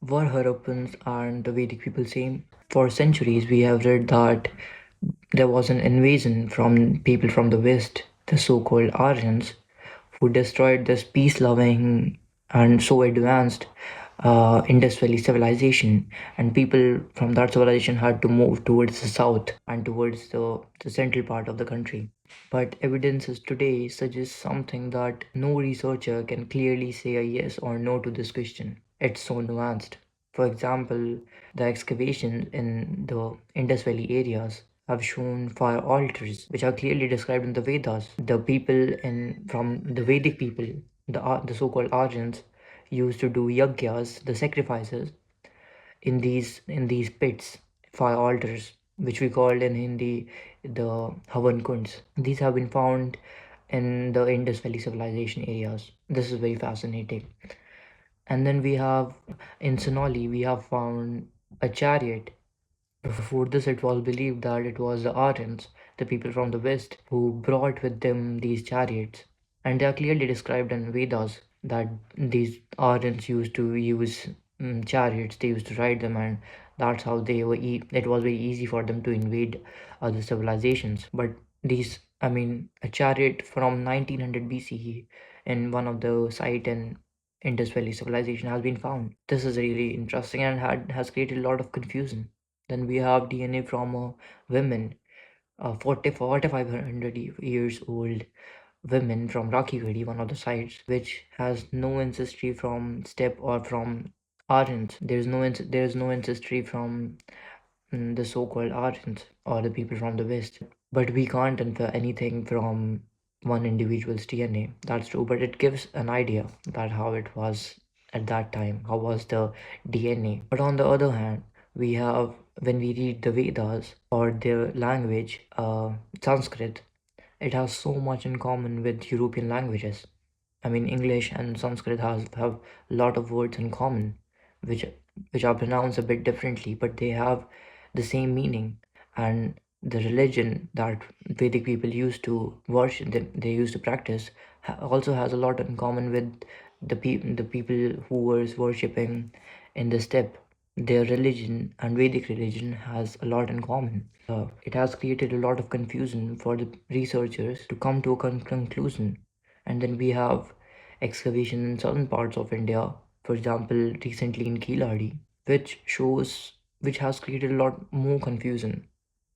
Were Harappans and the Vedic people same? For centuries, we have read that there was an invasion from people from the West, the so-called Aryans, who destroyed this peace-loving and so advanced Indus Valley civilization, and people from that civilization had to move towards the south and towards the central part of the country. But evidences today suggests something that no researcher can clearly say a yes or no to this question. It's so nuanced. For example, the excavations in the Indus Valley areas have shown fire altars, which are clearly described in the Vedas. The people in from the Vedic people, the so-called Aryans, used to do yagyas, the sacrifices, in these pits, fire altars, which we called in Hindi the Havan Kunds. These have been found in the Indus Valley civilization areas. This is very fascinating. And then we have in Sonali, we have found a chariot. Before this, it was believed that it was the Aryans, the people from the West, who brought with them these chariots. And they are clearly described in Vedas that these Aryans used to use chariots, they used to ride them, and that's how it was very easy for them to invade other civilizations. But a chariot from 1900 BCE in one of the site in Indus Valley civilization has been found. This is really interesting and has created a lot of confusion. Then we have DNA from women, 4,500 years old women from Rocky Valley, one of the sites, which has no ancestry from steppe or from Aryans. There is no ancestry from the so-called Aryans or the people from the West. But we can't infer anything from one individual's DNA. That's true, but it gives an idea that how it was at that time. How was the DNA? But on the other hand, we have when we read the Vedas or their language, Sanskrit, it has so much in common with European languages. I mean, English and Sanskrit have a lot of words in common, which which are pronounced a bit differently, but they have the same meaning. And the religion that Vedic people used to worship, they used to practice, also has a lot in common with the people who was worshipping in the steppe. Their religion and Vedic religion has a lot in common. It has created a lot of confusion for the researchers to come to a conclusion. And then we have excavation in certain parts of India, for example, recently in Kiladi, which has created a lot more confusion.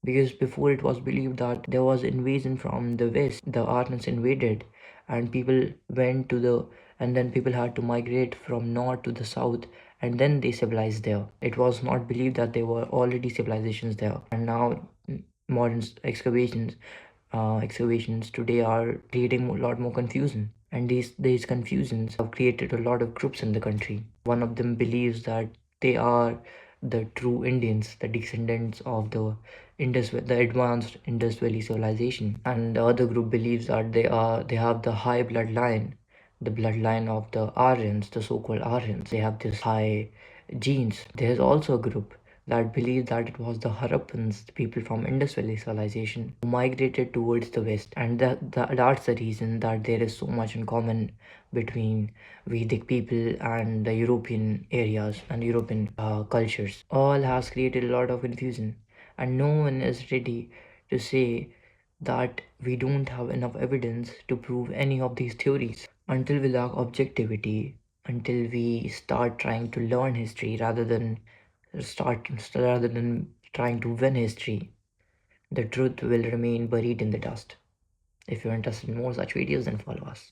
Because before it was believed that there was invasion from the west, the Aryans invaded, and people went to the and then people had to migrate from north to the south, and then they civilized there. It was not believed that there were already civilizations there, and now modern excavations today are creating a lot more confusion. And these confusions have created a lot of groups in the country. One of them believes that they are the true Indians, the descendants of the advanced Indus Valley civilization, and the other group believes that they have the high bloodline, the bloodline of the Aryans, the so-called Aryans. They have this high genes. There's also a group that believed that it was the Harappans, the people from Indus Valley civilization, who migrated towards the west, and that's the reason that there is so much in common between Vedic people and the European areas and European cultures. All has created a lot of confusion, and no one is ready to say that we don't have enough evidence to prove any of these theories. Until we lack objectivity, until we start trying to learn history rather than trying to win history, the truth will remain buried in the dust. If you're interested in more such videos, then follow us.